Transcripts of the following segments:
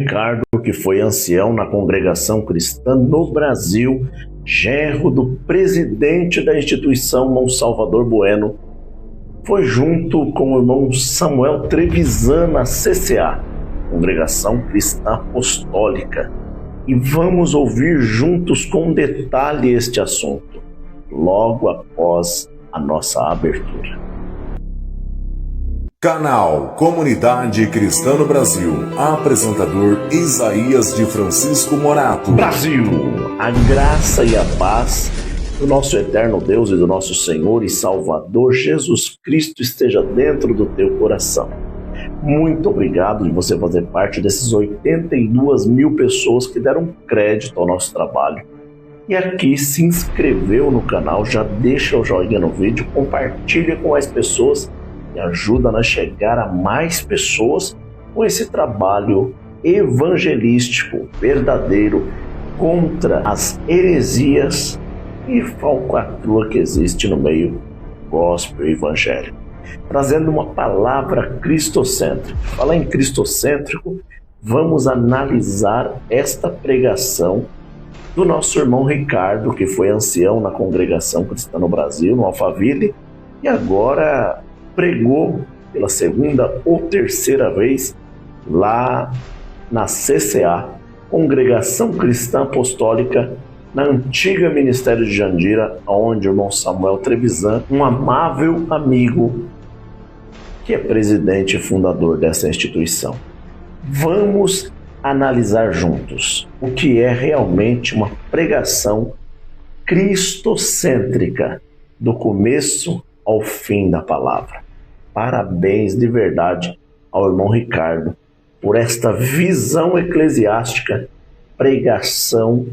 Ricardo, que foi ancião na congregação cristã no Brasil, genro do presidente da instituição, irmão Salvador Bueno, foi junto com o irmão Samuel Trevisan na CCA, Congregação Cristã Apostólica. E vamos ouvir juntos com detalhe este assunto, logo após a nossa abertura. Canal Comunidade Cristã no Brasil. Apresentador Isaías de Francisco Morato. Brasil, a graça e a paz do nosso eterno Deus e do nosso Senhor e Salvador Jesus Cristo esteja dentro do teu coração. Muito obrigado de você fazer parte desses 82 mil pessoas que deram crédito ao nosso trabalho. E aqui se inscreveu no canal, já deixa o joinha no vídeo, compartilha com as pessoas e ajuda a chegar a mais pessoas com esse trabalho evangelístico verdadeiro contra as heresias e falcatrua que existe no meio gospel evangélico, trazendo uma palavra cristocêntrica. Falar em cristocêntrico, vamos analisar esta pregação do nosso irmão Ricardo, que foi ancião na congregação cristã no Brasil, no Alphaville, e agora pregou pela segunda ou terceira vez lá na CCA, Congregação Cristã Apostólica, na antiga Ministério de Jandira, onde o irmão Samuel Trevisan, um amável amigo, que é presidente e fundador dessa instituição. Vamos analisar juntos o que é realmente uma pregação cristocêntrica, do começo ao fim da palavra. Parabéns de verdade ao irmão Ricardo por esta visão eclesiástica, pregação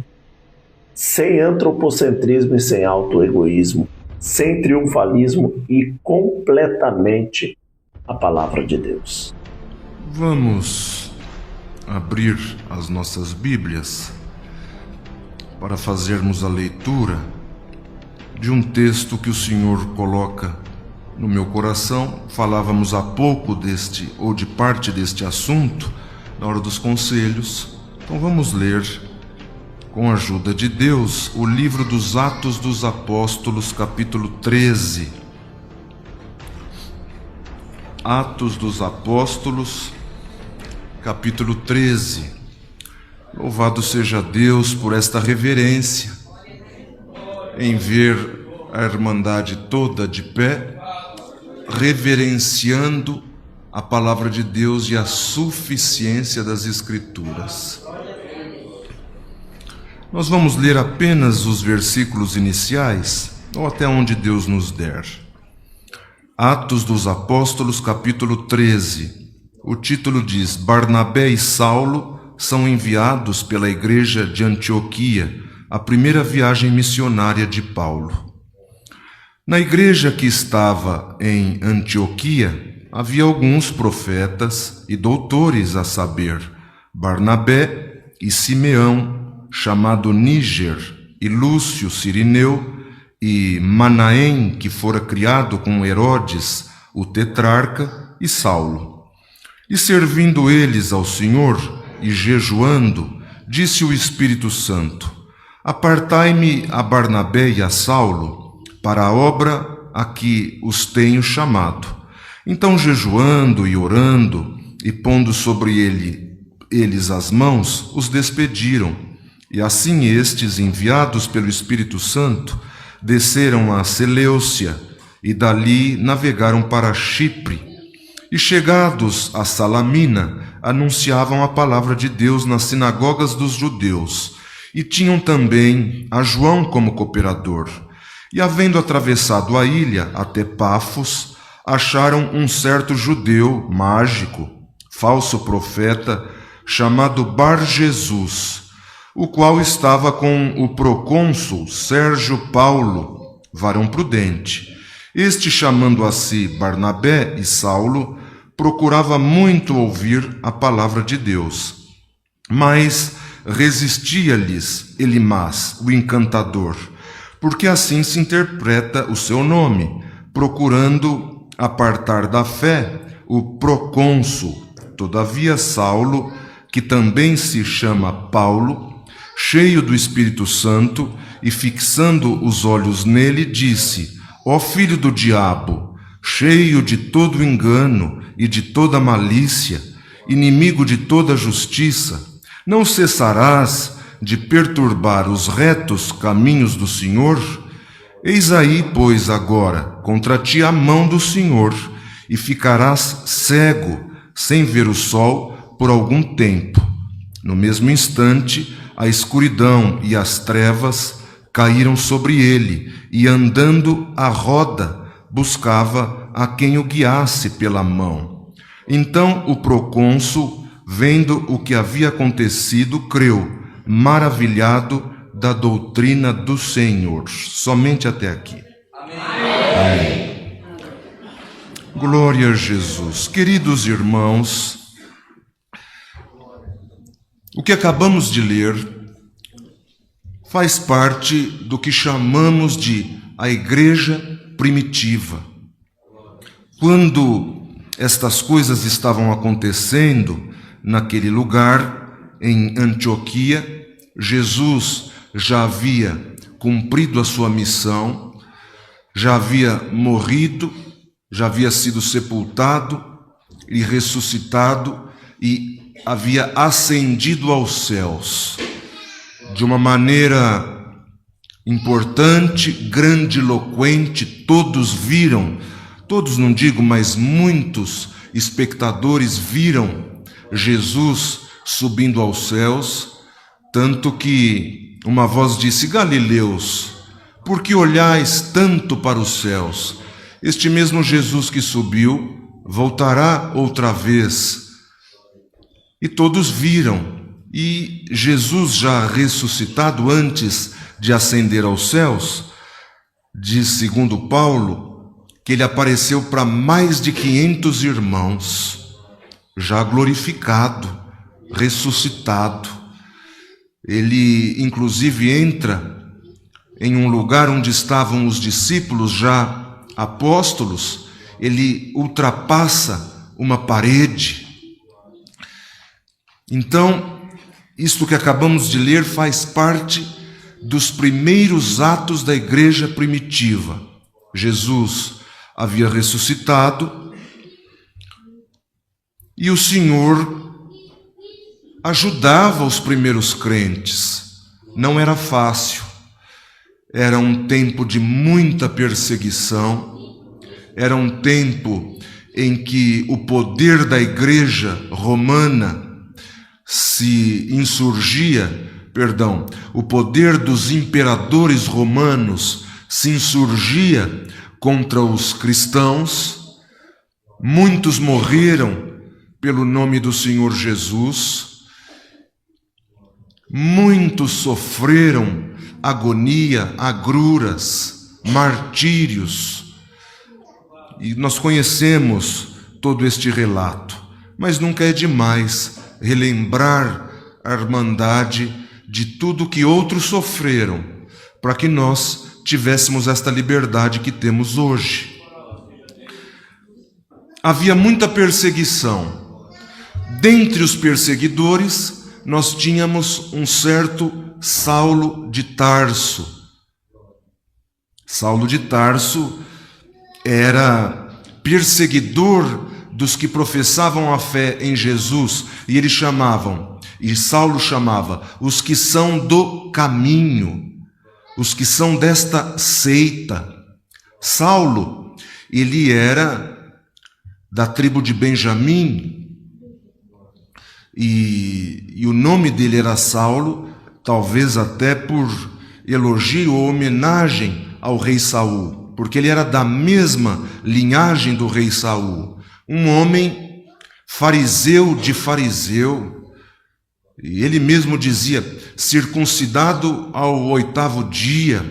sem antropocentrismo e sem autoegoísmo, sem triunfalismo e completamente a palavra de Deus. Vamos abrir as nossas Bíblias para fazermos a leitura de um texto que o Senhor coloca no meu coração. Falávamos há pouco de parte deste assunto na hora dos conselhos. Então vamos ler, com a ajuda de Deus, o livro dos Atos dos Apóstolos, capítulo 13. Atos dos Apóstolos, capítulo 13. Louvado seja Deus por esta reverência em ver a Irmandade toda de pé, reverenciando a palavra de Deus e a suficiência das Escrituras. Nós vamos ler apenas os versículos iniciais, ou até onde Deus nos der. Atos dos Apóstolos, capítulo 13. O título diz: Barnabé e Saulo são enviados pela igreja de Antioquia, a primeira viagem missionária de Paulo. Na igreja que estava em Antioquia, havia alguns profetas e doutores, a saber, Barnabé e Simeão, chamado Níger, e Lúcio Cirineu, e Manaém, que fora criado com Herodes, o tetrarca, e Saulo. E servindo eles ao Senhor e jejuando, disse o Espírito Santo: Apartai-me a Barnabé e a Saulo para a obra a que os tenho chamado. Então, jejuando e orando, e pondo sobre eles as mãos, os despediram. E assim estes, enviados pelo Espírito Santo, desceram a Seleucia, e dali navegaram para Chipre. E chegados a Salamina, anunciavam a palavra de Deus nas sinagogas dos judeus, e tinham também a João como cooperador. E havendo atravessado a ilha até Pafos, acharam um certo judeu mágico, falso profeta, chamado Bar-Jesus, o qual estava com o procônsul Sérgio Paulo, varão prudente. Este, chamando a si Barnabé e Saulo, procurava muito ouvir a palavra de Deus. Mas resistia-lhes Elimas, o encantador, porque assim se interpreta o seu nome, procurando apartar da fé o procônsul. Todavia Saulo, que também se chama Paulo, cheio do Espírito Santo e fixando os olhos nele, disse: Ó filho do diabo, cheio de todo engano e de toda malícia, inimigo de toda justiça, não cessarás de perturbar os retos caminhos do Senhor? Eis aí, pois, agora contra ti a mão do Senhor, e ficarás cego, sem ver o sol, por algum tempo. No mesmo instante, a escuridão e as trevas caíram sobre ele, e andando à roda, buscava a quem o guiasse pela mão. Então o procônsul, vendo o que havia acontecido, creu, maravilhado da doutrina do Senhor. Somente até aqui. Amém. Glória a Jesus. Queridos irmãos, o que acabamos de ler faz parte do que chamamos de a igreja primitiva. Quando estas coisas estavam acontecendo naquele lugar, em Antioquia, Jesus já havia cumprido a sua missão, já havia morrido, já havia sido sepultado e ressuscitado e havia ascendido aos céus. De uma maneira importante, grandiloquente, todos viram, todos não digo, mas muitos espectadores viram Jesus subindo aos céus, tanto que uma voz disse: Galileus, por que olhais tanto para os céus? Este mesmo Jesus que subiu voltará outra vez. E todos viram, e Jesus já ressuscitado antes de ascender aos céus, diz segundo Paulo, que ele apareceu para mais de 500 irmãos, já glorificado, ressuscitado. Ele inclusive entra em um lugar onde estavam os discípulos já apóstolos, ele ultrapassa uma parede. Então, isto que acabamos de ler faz parte dos primeiros atos da igreja primitiva. Jesus havia ressuscitado e o Senhor ajudava os primeiros crentes. Não era fácil, era um tempo de muita perseguição, era um tempo em que o poder da igreja romana se insurgia, o poder dos imperadores romanos se insurgia contra os cristãos. Muitos morreram pelo nome do Senhor Jesus. Muitos sofreram agonia, agruras, martírios. E nós conhecemos todo este relato, mas nunca é demais relembrar a irmandade de tudo que outros sofreram, para que nós tivéssemos esta liberdade que temos hoje. Havia muita perseguição. Dentre os perseguidores, nós tínhamos um certo Saulo de Tarso. Saulo de Tarso era perseguidor dos que professavam a fé em Jesus, e Saulo chamava os que são do caminho, os que são desta seita. Saulo, ele era da tribo de Benjamim, e o nome dele era Saulo, talvez até por elogio ou homenagem ao rei Saul, porque ele era da mesma linhagem do rei Saul. Um homem fariseu de fariseu, e ele mesmo dizia, circuncidado ao 8º dia,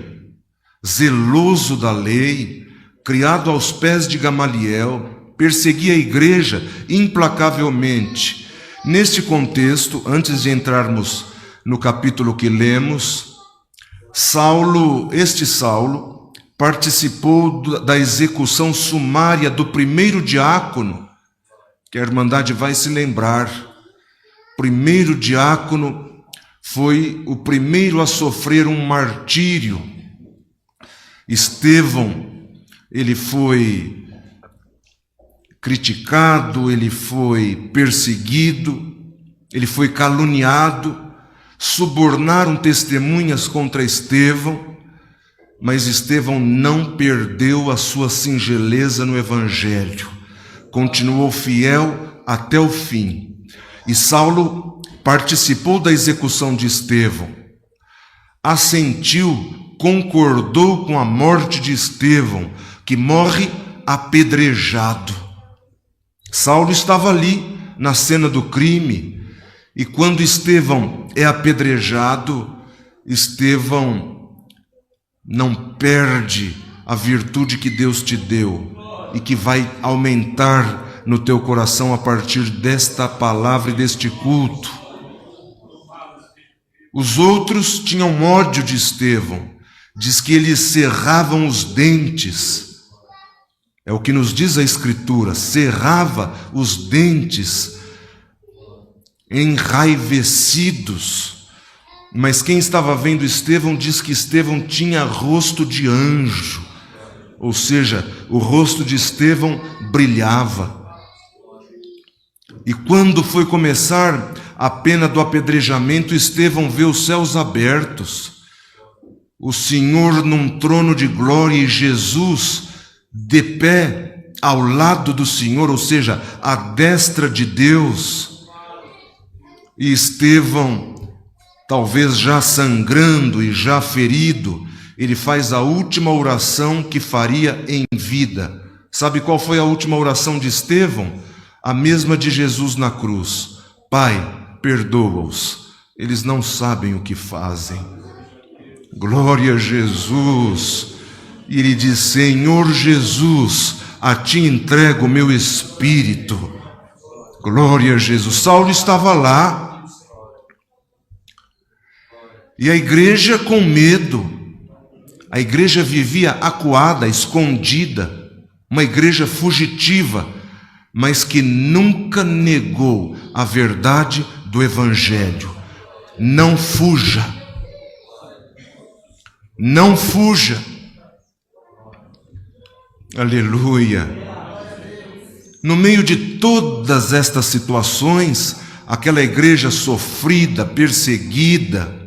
zeloso da lei, criado aos pés de Gamaliel, perseguia a igreja implacavelmente. Neste contexto, antes de entrarmos no capítulo que lemos, este Saulo participou da execução sumária do primeiro diácono, que a Irmandade vai se lembrar, primeiro diácono, foi o primeiro a sofrer um martírio. Estevão, ele foi criticado, ele foi perseguido, ele foi caluniado, subornaram testemunhas contra Estevão, mas Estevão não perdeu a sua singeleza no Evangelho, continuou fiel até o fim. E Saulo participou da execução de Estevão, assentiu, concordou com a morte de Estevão, que morre apedrejado. Saulo estava ali na cena do crime, e quando Estevão é apedrejado, Estevão não perde a virtude que Deus te deu e que vai aumentar no teu coração a partir desta palavra e deste culto. Os outros tinham ódio de Estevão, diz que eles cerravam os dentes. É o que nos diz a Escritura, cerrava os dentes, enraivecidos. Mas quem estava vendo Estevão diz que Estevão tinha rosto de anjo, ou seja, o rosto de Estevão brilhava. E quando foi começar a pena do apedrejamento, Estevão vê os céus abertos, o Senhor num trono de glória e Jesus de pé ao lado do Senhor, ou seja, à destra de Deus. E Estevão, talvez já sangrando e já ferido, ele faz a última oração que faria em vida. Sabe qual foi a última oração de Estevão? A mesma de Jesus na cruz: Pai, perdoa-os, eles não sabem o que fazem. Glória a Jesus. E ele diz: Senhor Jesus, a ti entrego o meu espírito. Glória a Jesus. Saulo estava lá, e a igreja com medo, a igreja vivia acuada, escondida, uma igreja fugitiva, mas que nunca negou a verdade do Evangelho. Não fuja, não fuja. Aleluia. No meio de todas estas situações, aquela igreja sofrida, perseguida,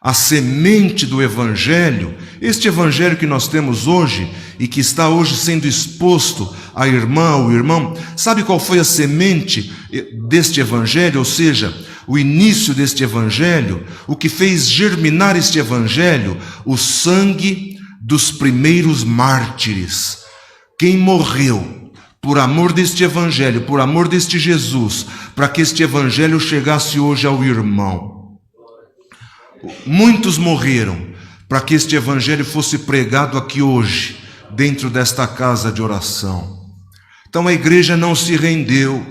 a semente do Evangelho, este Evangelho que nós temos hoje e que está hoje sendo exposto à irmã, ao irmão, sabe qual foi a semente deste Evangelho? Ou seja, o início deste Evangelho, o que fez germinar este Evangelho? O sangue dos primeiros mártires. Quem morreu por amor deste Evangelho, por amor deste Jesus, para que este Evangelho chegasse hoje ao irmão. Muitos morreram para que este Evangelho fosse pregado aqui hoje, dentro desta casa de oração. Então a igreja não se rendeu.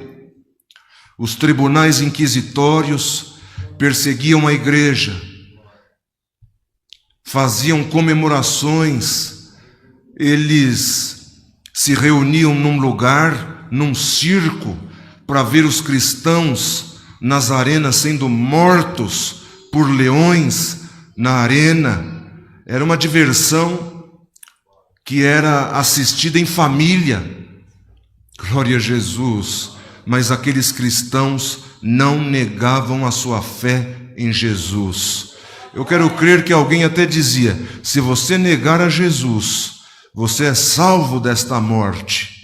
Os tribunais inquisitórios perseguiam a igreja, faziam comemorações, eles se reuniam num lugar, num circo, para ver os cristãos nas arenas sendo mortos por leões na arena. Era uma diversão que era assistida em família. Glória a Jesus. Mas aqueles cristãos não negavam a sua fé em Jesus. Eu quero crer que alguém até dizia: se você negar a Jesus, você é salvo desta morte.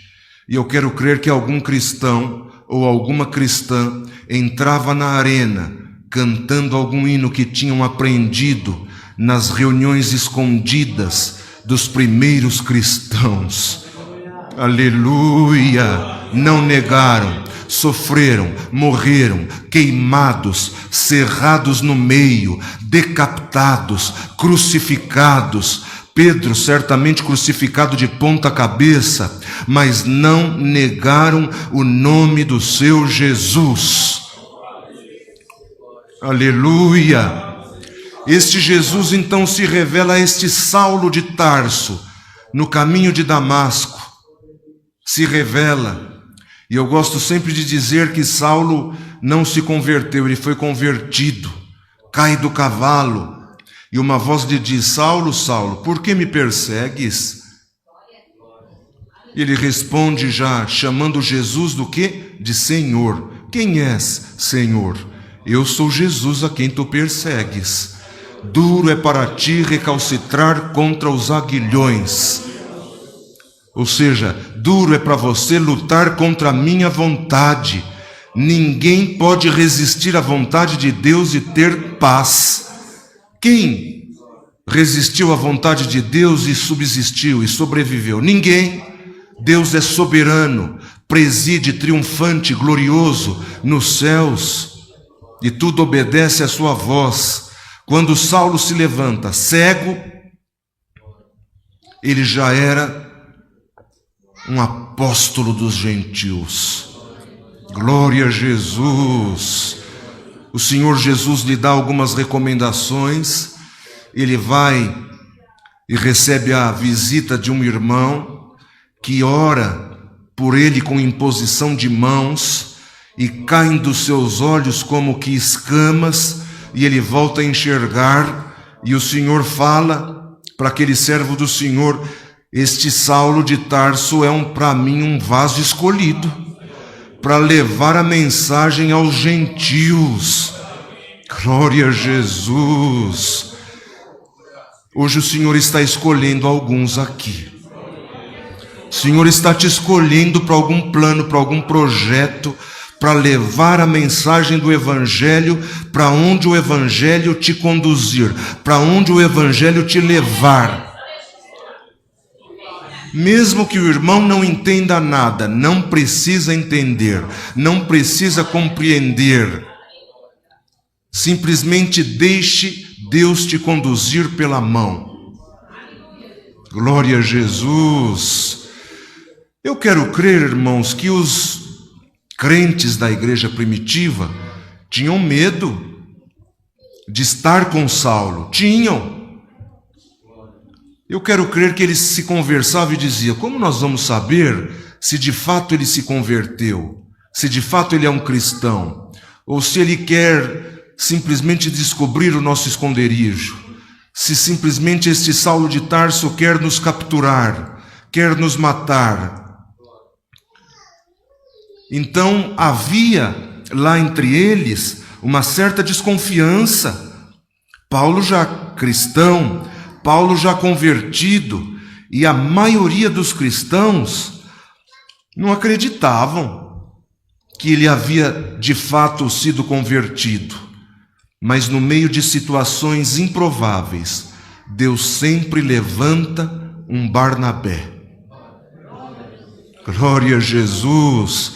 E eu quero crer que algum cristão ou alguma cristã entrava na arena cantando algum hino que tinham aprendido nas reuniões escondidas dos primeiros cristãos. Aleluia! Não negaram, sofreram, morreram, queimados, cerrados no meio, decapitados, crucificados. Pedro certamente crucificado de ponta cabeça, mas não negaram o nome do seu Jesus. Aleluia! Este Jesus então se revela a este Saulo de Tarso, no caminho de Damasco. Se revela. E eu gosto sempre de dizer que Saulo não se converteu, ele foi convertido. Cai do cavalo e uma voz lhe diz: Saulo, Saulo, por que me persegues? Ele responde já chamando Jesus do quê? De Senhor. Quem és, Senhor? Eu sou Jesus a quem tu persegues. Duro é para ti recalcitrar contra os aguilhões. Ou seja, duro é para você lutar contra a minha vontade. Ninguém pode resistir à vontade de Deus e ter paz. Quem resistiu à vontade de Deus e subsistiu e sobreviveu? Ninguém. Deus é soberano, preside triunfante, glorioso nos céus, e tudo obedece à sua voz. Quando Saulo se levanta cego, ele já era um apóstolo dos gentios. Glória a Jesus. O Senhor Jesus lhe dá algumas recomendações. Ele vai e recebe a visita de um irmão que ora por ele com imposição de mãos, e caem dos seus olhos como que escamas, e ele volta a enxergar, e o Senhor fala para aquele servo do Senhor: este Saulo de Tarso é para mim um vaso escolhido, para levar a mensagem aos gentios. Glória a Jesus. Hoje o Senhor está escolhendo alguns aqui. O Senhor está te escolhendo para algum plano, para algum projeto, para levar a mensagem do Evangelho para onde o Evangelho te conduzir, para onde o Evangelho te levar. Mesmo que o irmão não entenda nada, não precisa entender, não precisa compreender. Simplesmente deixe Deus te conduzir pela mão. Glória a Jesus. Eu quero crer, irmãos, que os crentes da igreja primitiva tinham medo de estar com Saulo. Tinham. Eu quero crer que eles se conversavam e diziam: como nós vamos saber se de fato ele se converteu? Se de fato ele é um cristão? Ou se ele quer simplesmente descobrir o nosso esconderijo? Se simplesmente este Saulo de Tarso quer nos capturar, quer nos matar? Então havia lá entre eles uma certa desconfiança. Paulo já cristão, Paulo já convertido, e a maioria dos cristãos não acreditavam que ele havia de fato sido convertido. Mas no meio de situações improváveis, Deus sempre levanta um Barnabé. Glória a Jesus.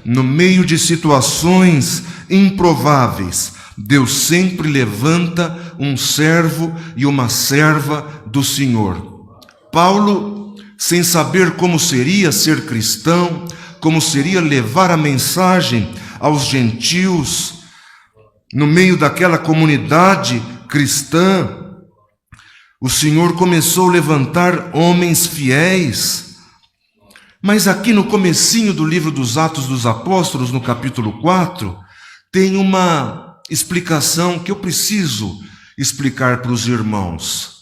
No meio de situações improváveis, Deus sempre levanta um servo e uma serva do Senhor. Paulo, sem saber como seria ser cristão, como seria levar a mensagem aos gentios, no meio daquela comunidade cristã, o Senhor começou a levantar homens fiéis. Mas aqui no comecinho do livro dos Atos dos Apóstolos, no capítulo 4, tem uma explicação que eu preciso explicar para os irmãos,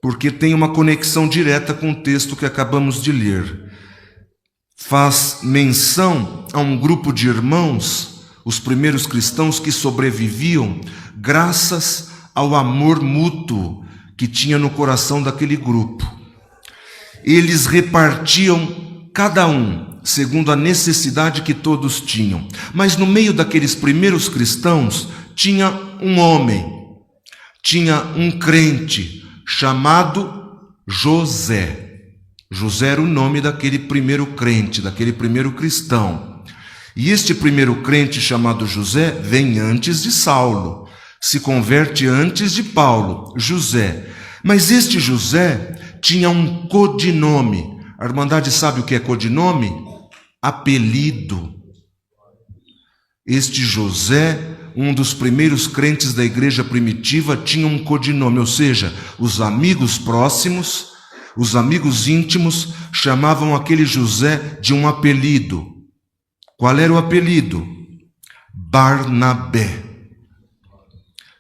porque tem uma conexão direta com o texto que acabamos de ler. Faz menção a um grupo de irmãos, os primeiros cristãos que sobreviviam graças ao amor mútuo que tinha no coração daquele grupo. Eles repartiam cada um segundo a necessidade que todos tinham. Mas no meio daqueles primeiros cristãos tinha um homem, tinha um crente chamado José. José era o nome daquele primeiro crente, daquele primeiro cristão. E este primeiro crente chamado José vem antes de Saulo, se converte antes de Paulo, José. Mas este José tinha um codinome. A Irmandade sabe o que é codinome? Apelido. Este José, um dos primeiros crentes da igreja primitiva, tinha um codinome, ou seja, os amigos próximos, os amigos íntimos, chamavam aquele José de um apelido. Qual era o apelido? Barnabé,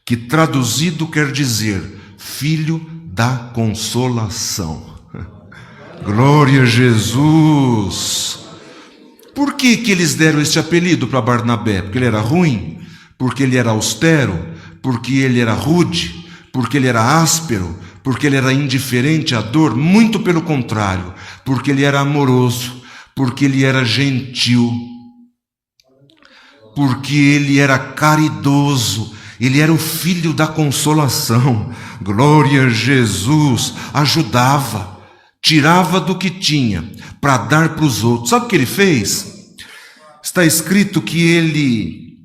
que traduzido quer dizer filho da consolação. Glória a Jesus! Por que eles deram este apelido para Barnabé? Porque ele era ruim? Porque ele era austero? Porque ele era rude? Porque ele era áspero? Porque ele era indiferente à dor? Muito pelo contrário, porque ele era amoroso, porque ele era gentil, porque ele era caridoso, ele era o filho da consolação. Glória a Jesus! Ajudava, tirava do que tinha para dar para os outros. Sabe o que ele fez? Está escrito que ele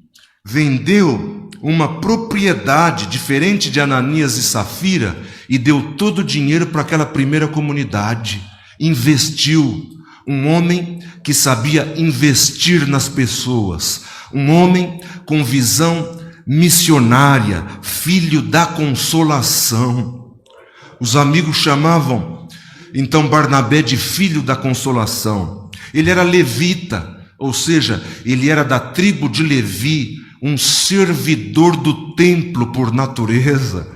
vendeu uma propriedade diferente de Ananias e Safira e deu todo o dinheiro para aquela primeira comunidade. Investiu. Um homem que sabia investir nas pessoas, um homem com visão missionária, filho da consolação. Os amigos chamavam então Barnabé de filho da consolação. Ele era levita, ou seja, ele era da tribo de Levi, um servidor do templo por natureza,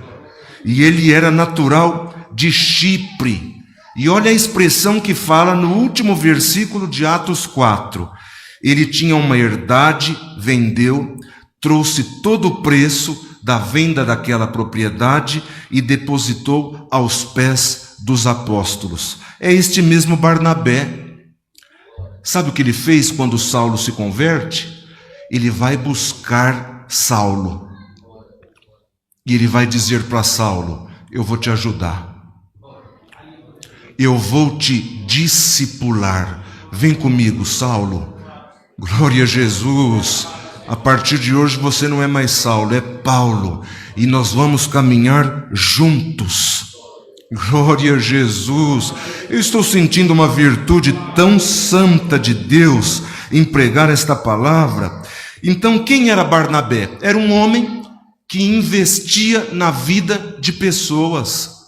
e ele era natural de Chipre. E olha a expressão que fala no último versículo de Atos 4. Ele tinha uma herdade, vendeu, trouxe todo o preço da venda daquela propriedade e depositou aos pés dos apóstolos. É este mesmo Barnabé. Sabe o que ele fez quando Saulo se converte? Ele vai buscar Saulo. E ele vai dizer para Saulo: eu vou te ajudar. Eu vou te discipular. Vem comigo, Saulo. Glória a Jesus. A partir de hoje você não é mais Saulo, é Paulo. E nós vamos caminhar juntos. Glória a Jesus. Eu estou sentindo uma virtude tão santa de Deus em pregar esta palavra. Então, quem era Barnabé? Era um homem que investia na vida de pessoas.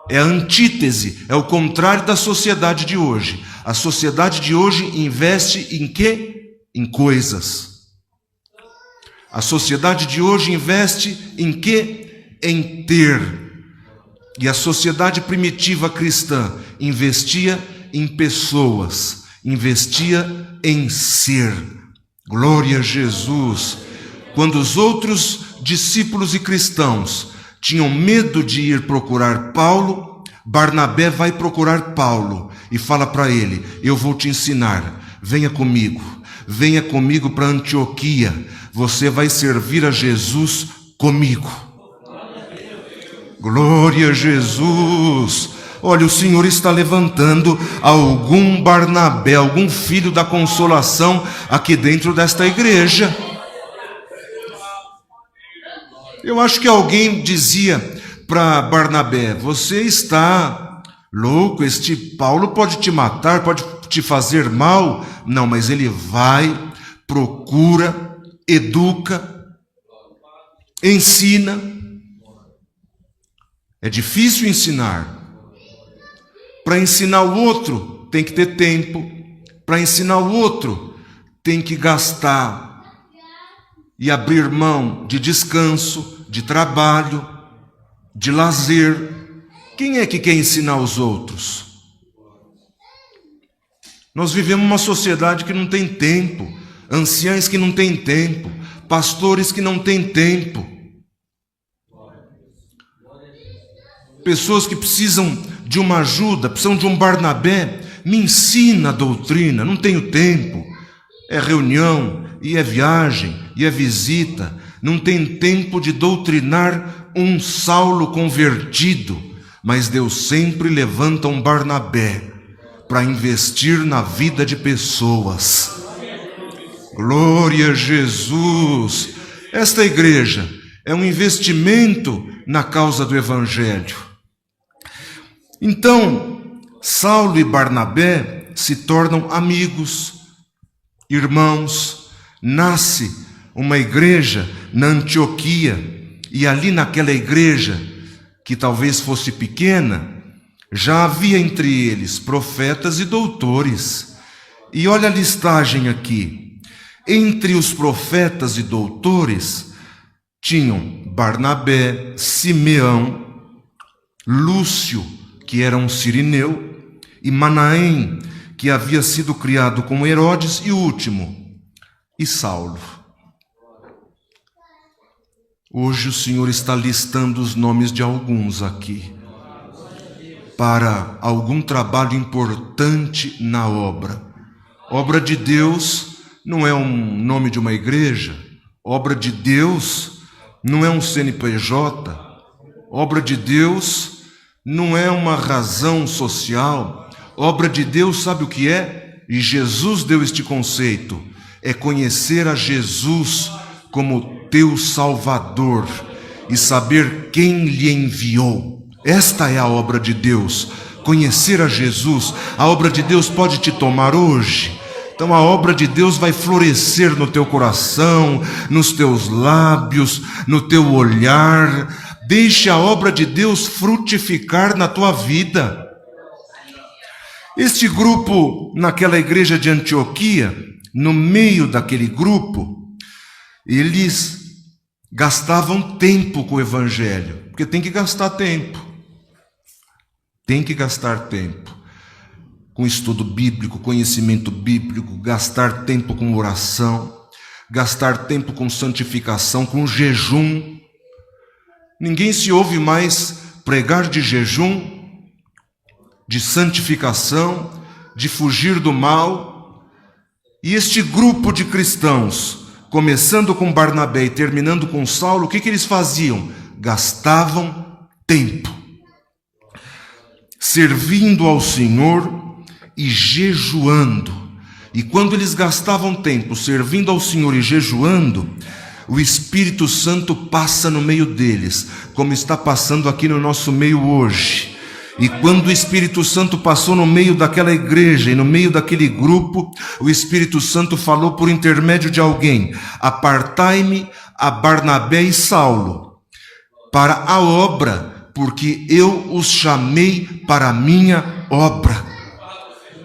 É a antítese, é o contrário da sociedade de hoje. A sociedade de hoje investe em quê? Em coisas. A sociedade de hoje investe em quê? Em ter. E a sociedade primitiva cristã investia em pessoas, investia em ser. Glória a Jesus. Quando os outros discípulos e cristãos tinham medo de ir procurar Paulo, Barnabé vai procurar Paulo e fala para ele: eu vou te ensinar, venha comigo para Antioquia, você vai servir a Jesus comigo. Glória a Jesus. Olha, o Senhor está levantando algum Barnabé, algum filho da consolação aqui dentro desta igreja. Eu acho que alguém dizia para Barnabé: você está louco, este Paulo pode te matar, pode te fazer mal. Não, mas ele vai, procura, educa, ensina. É difícil ensinar. Para ensinar o outro, tem que ter tempo. Para ensinar o outro, tem que gastar e abrir mão de descanso, de trabalho, de lazer. Quem é que quer ensinar os outros? Nós vivemos uma sociedade que não tem tempo, anciãos que não têm tempo, pastores que não têm tempo, pessoas que precisam de uma ajuda, precisam de um Barnabé. Me ensina a doutrina, não tenho tempo. É reunião, e é viagem, e é visita. Não tem tempo de doutrinar um Saulo convertido, mas Deus sempre levanta um Barnabé para investir na vida de pessoas. Glória a Jesus. Esta igreja é um investimento na causa do Evangelho. Então, Saulo e Barnabé se tornam amigos, irmãos. Nasce uma igreja na Antioquia, e ali naquela igreja, que talvez fosse pequena, já havia entre eles profetas e doutores. E olha a listagem aqui: Entre os profetas e doutores tinham Barnabé, Simeão, Lúcio, que era um sirineu, e Manaém, que havia sido criado com Herodes, e o último, e Saulo. Hoje o Senhor está listando os nomes de alguns aqui, para algum trabalho importante na obra. Obra de Deus não é um nome de uma igreja, obra de Deus não é um CNPJ, obra de Deus não é uma razão social, obra de Deus sabe o que é? E Jesus deu este conceito, é conhecer a Jesus como teu Salvador e saber quem lhe enviou. Esta é a obra de Deus, conhecer a Jesus. A obra de Deus pode te tomar hoje. Então a obra de Deus vai florescer no teu coração, nos teus lábios, no teu olhar. Deixe a obra de Deus frutificar na tua vida. Este grupo, naquela igreja de Antioquia, no meio daquele grupo, eles gastavam tempo com o evangelho, porque tem que gastar tempo. Tem que gastar tempo com estudo bíblico, conhecimento bíblico, gastar tempo com oração, gastar tempo com santificação, com jejum. Ninguém se ouve mais pregar de jejum, de santificação, de fugir do mal. E este grupo de cristãos, começando com Barnabé e terminando com Saulo, o que eles faziam? Gastavam tempo, servindo ao Senhor e jejuando. E quando eles gastavam tempo servindo ao Senhor e jejuando, o Espírito Santo passa no meio deles, como está passando aqui no nosso meio hoje. E quando o Espírito Santo passou no meio daquela igreja e no meio daquele grupo, o Espírito Santo falou por intermédio de alguém: apartai-me a Barnabé e Saulo para a obra, porque eu os chamei para a minha obra.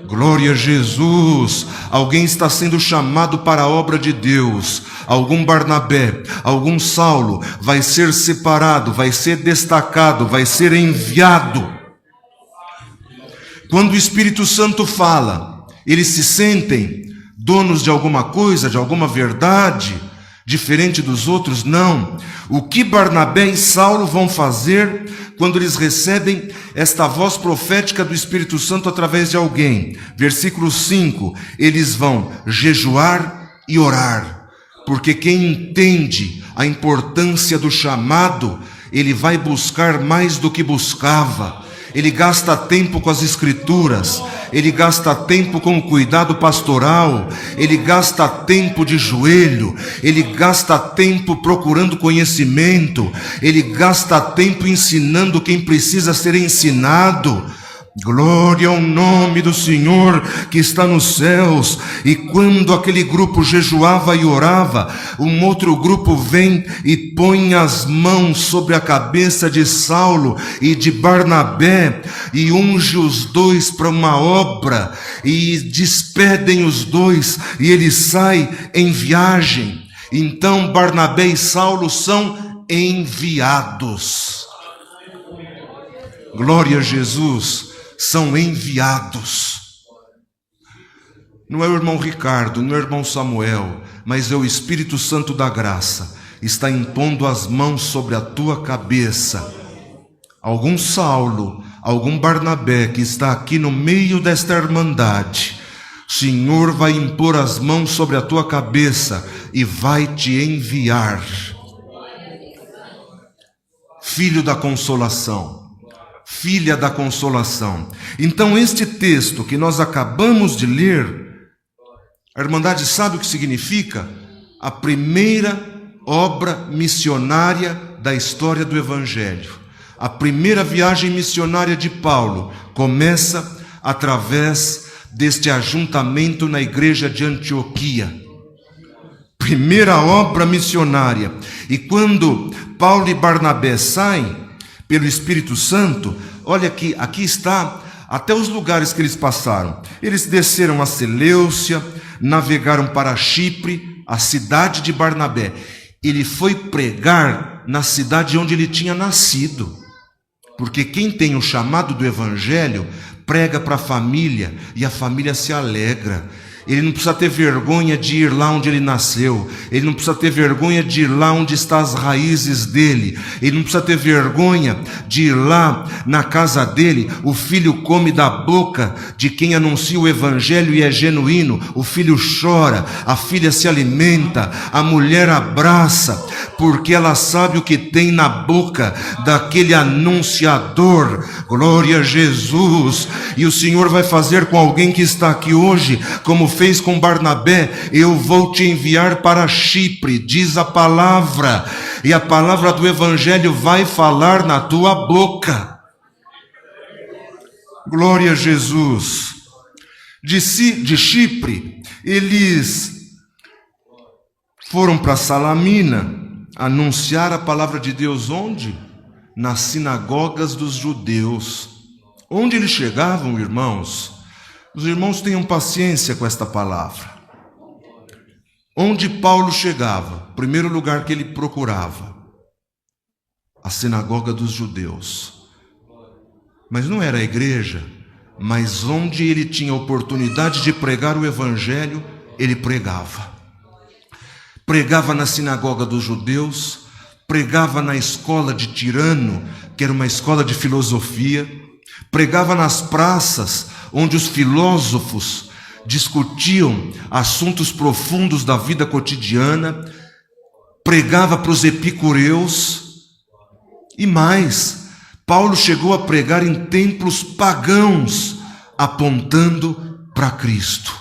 Glória a Jesus! Alguém está sendo chamado para a obra de Deus. Algum Barnabé, algum Saulo vai ser separado, vai ser destacado, vai ser enviado. Quando o Espírito Santo fala, eles se sentem donos de alguma coisa, de alguma verdade, diferente dos outros? Não. O que Barnabé e Saulo vão fazer quando eles recebem esta voz profética do Espírito Santo através de alguém? Versículo 5, eles vão jejuar e orar, porque quem entende a importância do chamado, ele vai buscar mais do que buscava. Ele gasta tempo com as Escrituras, ele gasta tempo com o cuidado pastoral, ele gasta tempo de joelho, ele gasta tempo procurando conhecimento, ele gasta tempo ensinando quem precisa ser ensinado. Glória ao nome do Senhor que está nos céus. E quando aquele grupo jejuava e orava, um outro grupo vem e põe as mãos sobre a cabeça de Saulo e de Barnabé e unge os dois para uma obra e despedem os dois e eles saem em viagem. Então Barnabé e Saulo são enviados. Glória a Jesus. São enviados. Não é o irmão Ricardo, não é o irmão Samuel, mas é o Espírito Santo da graça. Está impondo as mãos sobre a tua cabeça. Algum Saulo, algum Barnabé que está aqui no meio desta irmandade, o Senhor vai impor as mãos sobre a tua cabeça e vai te enviar. Filho da consolação. Filha da consolação. Então este texto que nós acabamos de ler, a Irmandade sabe o que significa? A primeira obra missionária da história do Evangelho. A primeira viagem missionária de Paulo começa através deste ajuntamento na igreja de Antioquia. Primeira obra missionária. E quando Paulo e Barnabé saem pelo Espírito Santo, olha aqui está até os lugares que eles passaram. Eles desceram a Seleucia, navegaram para Chipre, a cidade de Barnabé. Ele foi pregar na cidade onde ele tinha nascido. Porque quem tem o chamado do evangelho prega para a família e a família se alegra. Ele não precisa ter vergonha de ir lá onde ele nasceu. Ele não precisa ter vergonha de ir lá onde estão as raízes dele. Ele não precisa ter vergonha de ir lá na casa dele. O filho come da boca de quem anuncia o evangelho e é genuíno. O filho chora, a filha se alimenta, a mulher abraça, porque ela sabe o que tem na boca daquele anunciador. Glória a Jesus. E o Senhor vai fazer com alguém que está aqui hoje, como fez com Barnabé: eu vou te enviar para Chipre, diz a palavra, e a palavra do evangelho vai falar na tua boca. Glória a Jesus. De Chipre, eles foram para Salamina anunciar a palavra de Deus onde? Nas sinagogas dos judeus. Onde eles chegavam, irmãos? Os irmãos tenham paciência com esta palavra. Onde Paulo chegava, primeiro lugar que ele procurava, a sinagoga dos judeus. Mas não era a igreja, mas onde ele tinha oportunidade de pregar o evangelho, ele pregava. Pregava na sinagoga dos judeus, pregava na escola de Tirano, que era uma escola de filosofia, pregava nas praças, onde os filósofos discutiam assuntos profundos da vida cotidiana, pregava para os epicureus, e mais, Paulo chegou a pregar em templos pagãos, apontando para Cristo.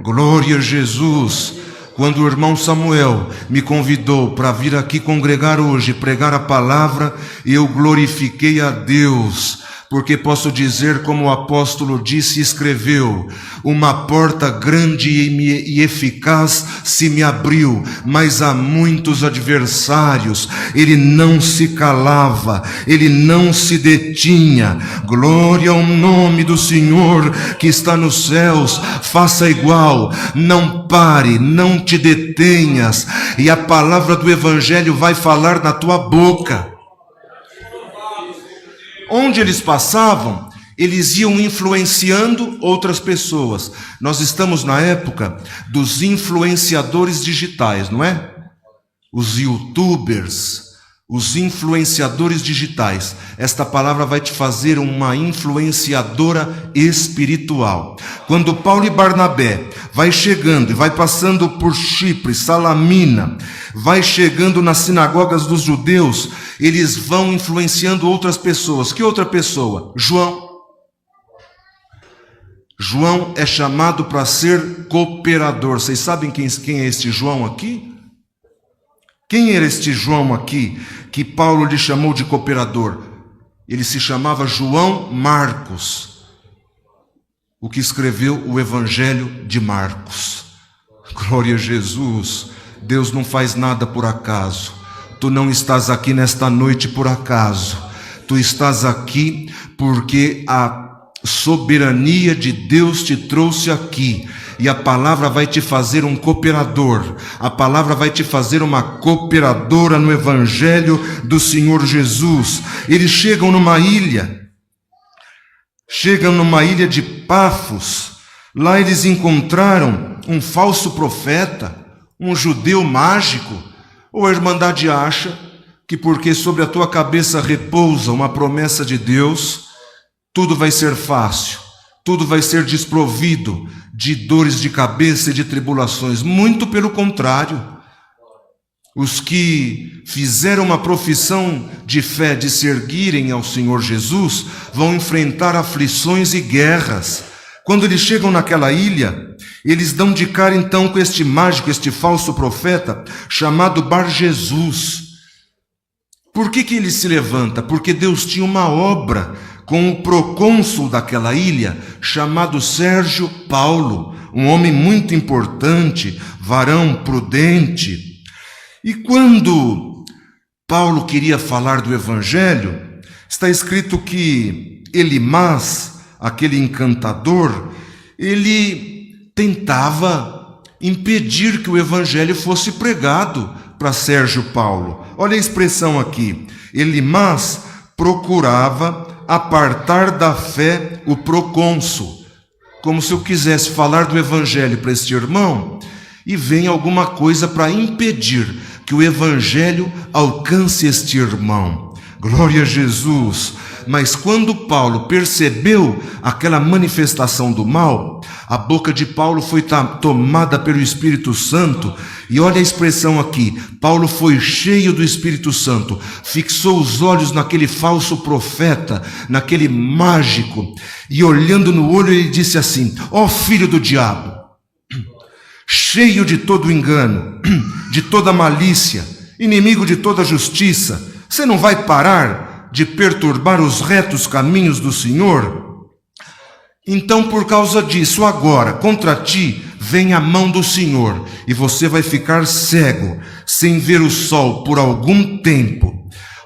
Glória a Jesus. Quando o irmão Samuel me convidou para vir aqui congregar hoje, pregar a palavra, eu glorifiquei a Deus, porque posso dizer, como o apóstolo disse e escreveu: uma porta grande e eficaz se me abriu, mas há muitos adversários. Ele não se calava, ele não se detinha. Glória ao nome do Senhor que está nos céus. Faça igual, não pare, não te detenhas, e a palavra do evangelho vai falar na tua boca. Onde eles passavam, eles iam influenciando outras pessoas. Nós estamos na época dos influenciadores digitais, não é? Os youtubers, os influenciadores digitais. Esta palavra vai te fazer uma influenciadora espiritual. Quando Paulo e Barnabé vai chegando e vai passando por Chipre, Salamina, vai chegando nas sinagogas dos judeus, eles vão influenciando outras pessoas. Que outra pessoa? João. João é chamado para ser cooperador. Vocês sabem quem é este João aqui? Quem era este João aqui que Paulo lhe chamou de cooperador? Ele se chamava João Marcos, o que escreveu o Evangelho de Marcos. Glória a Jesus. Deus não faz nada por acaso. Tu não estás aqui nesta noite por acaso. Tu estás aqui porque a soberania de Deus te trouxe aqui. E a palavra vai te fazer um cooperador. A palavra vai te fazer uma cooperadora no Evangelho do Senhor Jesus. Eles chegam numa ilha. Chegam numa ilha de Pafos. Lá eles encontraram um falso profeta, um judeu mágico. Ou a Irmandade acha que porque sobre a tua cabeça repousa uma promessa de Deus, tudo vai ser fácil, tudo vai ser desprovido de dores de cabeça e de tribulações. Muito pelo contrário. Os que fizeram uma profissão de fé de se erguerem ao Senhor Jesus vão enfrentar aflições e guerras. Quando eles chegam naquela ilha, eles dão de cara então com este mágico, este falso profeta, chamado Bar Jesus. Por que ele se levanta? Porque Deus tinha uma obra com o procônsul daquela ilha, chamado Sérgio Paulo, um homem muito importante, varão prudente. E quando Paulo queria falar do Evangelho, está escrito que Elimás, aquele encantador, ele tentava impedir que o evangelho fosse pregado para Sérgio Paulo. Olha a expressão aqui. Elimas procurava apartar da fé o procônsul. Como se eu quisesse falar do evangelho para este irmão e vem alguma coisa para impedir que o evangelho alcance este irmão. Glória a Jesus! Mas quando Paulo percebeu aquela manifestação do mal, a boca de Paulo foi tomada pelo Espírito Santo, e olha a expressão aqui, Paulo foi cheio do Espírito Santo, fixou os olhos naquele falso profeta, naquele mágico, e olhando no olho ele disse assim: ó filho do diabo, cheio de todo engano, de toda malícia, inimigo de toda justiça, você não vai parar de perturbar os retos caminhos do Senhor? Então, por causa disso, agora, contra ti, vem a mão do Senhor, e você vai ficar cego, sem ver o sol por algum tempo.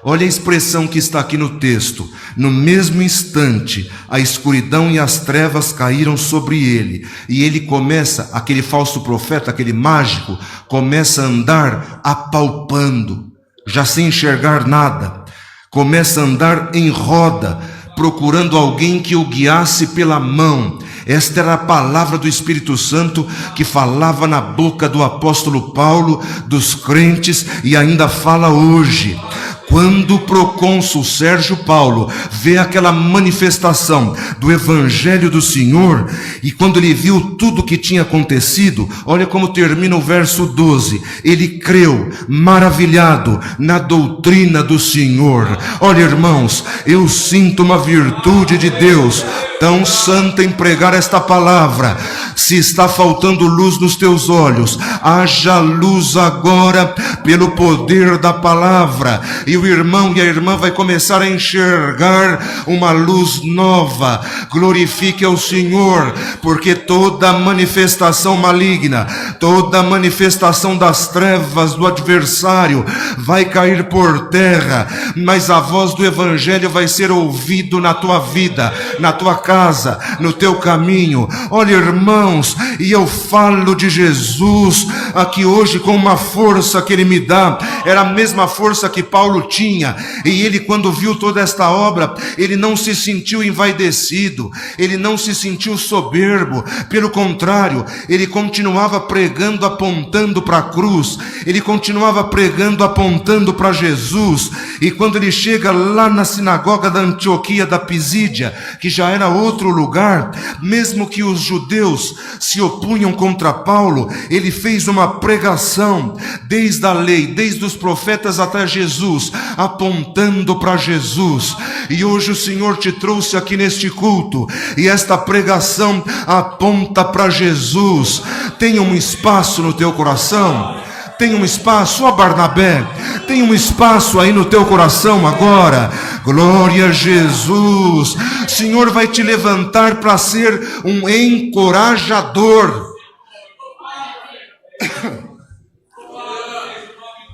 Olha a expressão que está aqui no texto. No mesmo instante, a escuridão e as trevas caíram sobre ele, e ele começa, aquele falso profeta, aquele mágico, começa a andar apalpando, já sem enxergar nada. Começa a andar em roda, procurando alguém que o guiasse pela mão. Esta era a palavra do Espírito Santo que falava na boca do apóstolo Paulo, dos crentes, e ainda fala hoje. Quando o procônsul Sérgio Paulo vê aquela manifestação do Evangelho do Senhor, e quando ele viu tudo o que tinha acontecido, olha como termina o verso 12, ele creu, maravilhado, na doutrina do Senhor. Olha, irmãos, eu sinto uma virtude de Deus tão santa em pregar esta palavra. Se está faltando luz nos teus olhos, haja luz agora pelo poder da palavra, e o irmão e a irmã vai começar a enxergar uma luz nova. Glorifique ao Senhor, porque toda manifestação maligna, toda manifestação das trevas do adversário vai cair por terra, mas a voz do Evangelho vai ser ouvido na tua vida, na tua casa, no teu caminho. Olha, irmãos, e eu falo de Jesus aqui hoje com uma força que Ele me dá, era a mesma força que Paulo tinha, e ele, quando viu toda esta obra, ele não se sentiu envaidecido, ele não se sentiu soberbo, pelo contrário, ele continuava pregando, apontando para a cruz, ele continuava pregando, apontando para Jesus, e quando ele chega lá na sinagoga da Antioquia da Pisídia, que já era outro lugar, mesmo que os judeus se opunham contra Paulo, ele fez uma pregação, desde a lei, desde os profetas até Jesus, apontando para Jesus. E hoje o Senhor te trouxe aqui neste culto, e esta pregação aponta para Jesus. Tem um espaço no teu coração? Tem um espaço, ó Barnabé, tem um espaço aí no teu coração agora. Glória a Jesus. O Senhor vai te levantar para ser um encorajador.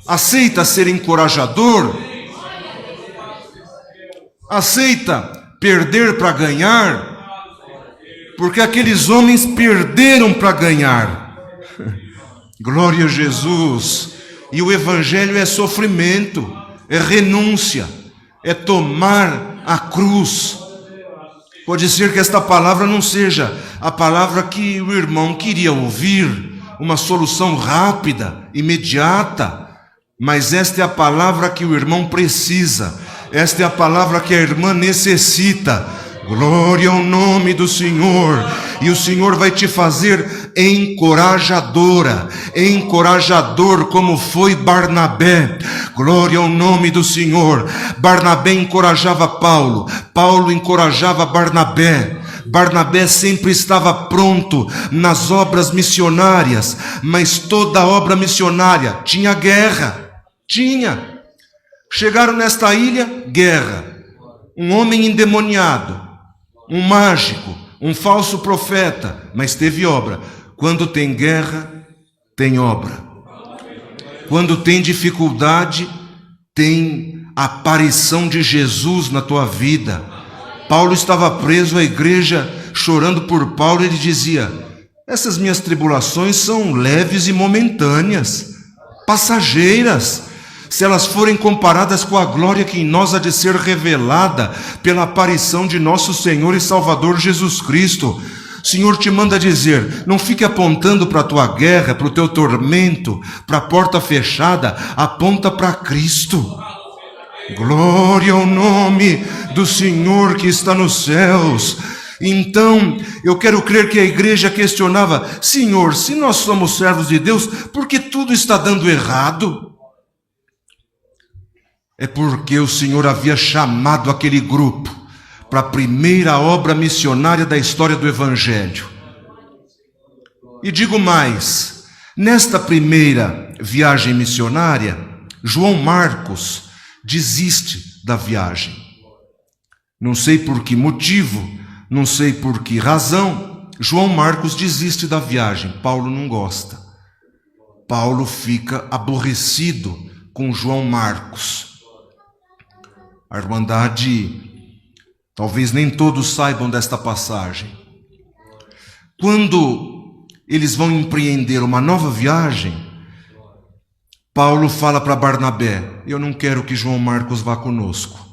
Aceita ser encorajador? Aceita perder para ganhar? Porque aqueles homens perderam para ganhar. Glória a Jesus. E o Evangelho é sofrimento, é renúncia, é tomar a cruz. Pode ser que esta palavra não seja a palavra que o irmão queria ouvir, uma solução rápida, imediata, mas esta é a palavra que o irmão precisa, esta é a palavra que a irmã necessita. Glória ao nome do Senhor. E o Senhor vai te fazer encorajadora, encorajador, como foi Barnabé. Glória ao nome do Senhor. Barnabé encorajava Paulo, Paulo encorajava Barnabé. Barnabé sempre estava pronto nas obras missionárias, mas toda obra missionária tinha guerra. Tinha. Chegaram nesta ilha, guerra. Um homem endemoniado, um mágico, um falso profeta, mas teve obra. Quando tem guerra, tem obra. Quando tem dificuldade, tem aparição de Jesus na tua vida. Paulo estava preso, a igreja chorando por Paulo, ele dizia: essas minhas tribulações são leves e momentâneas, passageiras, se elas forem comparadas com a glória que em nós há de ser revelada pela aparição de nosso Senhor e Salvador Jesus Cristo. O Senhor te manda dizer, não fique apontando para a tua guerra, para o teu tormento, para a porta fechada, aponta para Cristo. Glória ao nome do Senhor que está nos céus. Então, eu quero crer que a igreja questionava, Senhor, se nós somos servos de Deus, por que tudo está dando errado? É porque o Senhor havia chamado aquele grupo para a primeira obra missionária da história do Evangelho. E digo mais, nesta primeira viagem missionária, João Marcos desiste da viagem. Não sei por que motivo, não sei por que razão, João Marcos desiste da viagem. Paulo não gosta. Paulo fica aborrecido com João Marcos. A Irmandade, talvez nem todos saibam desta passagem. Quando eles vão empreender uma nova viagem, Paulo fala para Barnabé, eu não quero que João Marcos vá conosco.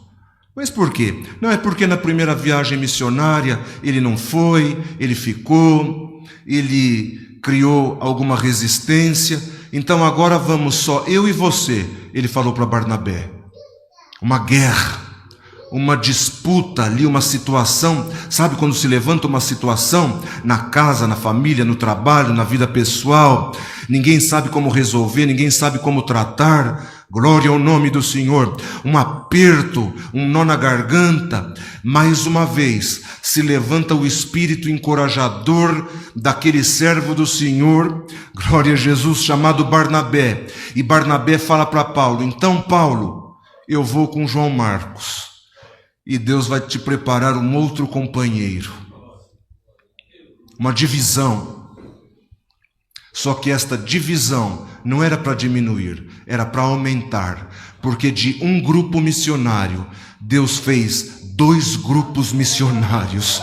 Mas por quê? Não é porque na primeira viagem missionária ele não foi, ele ficou, ele criou alguma resistência, então agora vamos só eu e você, ele falou para Barnabé. Uma guerra, uma disputa ali, uma situação, sabe quando se levanta uma situação na casa, na família, no trabalho, na vida pessoal, ninguém sabe como resolver, ninguém sabe como tratar. Glória ao nome do Senhor. Um aperto, um nó na garganta. Mais uma vez se levanta o espírito encorajador daquele servo do Senhor, glória a Jesus, chamado Barnabé. E Barnabé fala para Paulo, então Paulo, eu vou com João Marcos e Deus vai te preparar um outro companheiro. Uma divisão. Só que esta divisão não era para diminuir, era para aumentar, porque de um grupo missionário, Deus fez 2 grupos missionários.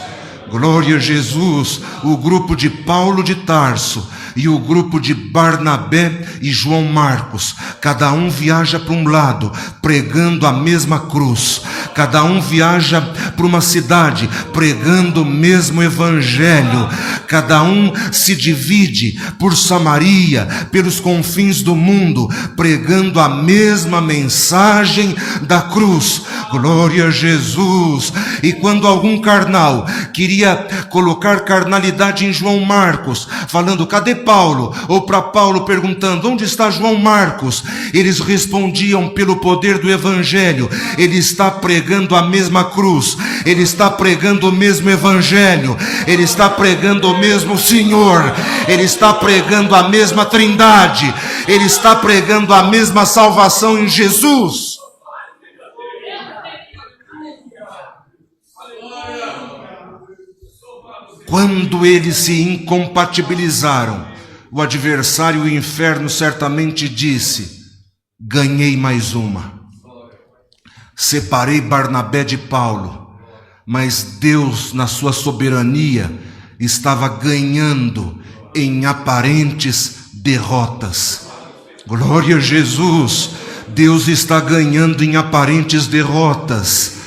Glória a Jesus, o grupo de Paulo de Tarso e o grupo de Barnabé e João Marcos. Cada um viaja para um lado, pregando a mesma cruz. Cada um viaja para uma cidade, pregando o mesmo evangelho. Cada um se divide por Samaria, pelos confins do mundo, pregando a mesma mensagem da cruz. Glória a Jesus. E quando algum carnal queria colocar carnalidade em João Marcos, falando, cadê Paulo? Ou para Paulo perguntando, onde está João Marcos? Eles respondiam pelo poder do evangelho, ele está pregando a mesma cruz, ele está pregando o mesmo evangelho, ele está pregando o mesmo Senhor, ele está pregando a mesma Trindade, ele está pregando a mesma salvação em Jesus. Quando eles se incompatibilizaram, o adversário, o inferno, certamente disse, ganhei mais uma. Separei Barnabé de Paulo, mas Deus, na sua soberania, estava ganhando em aparentes derrotas. Glória a Jesus, Deus está ganhando em aparentes derrotas.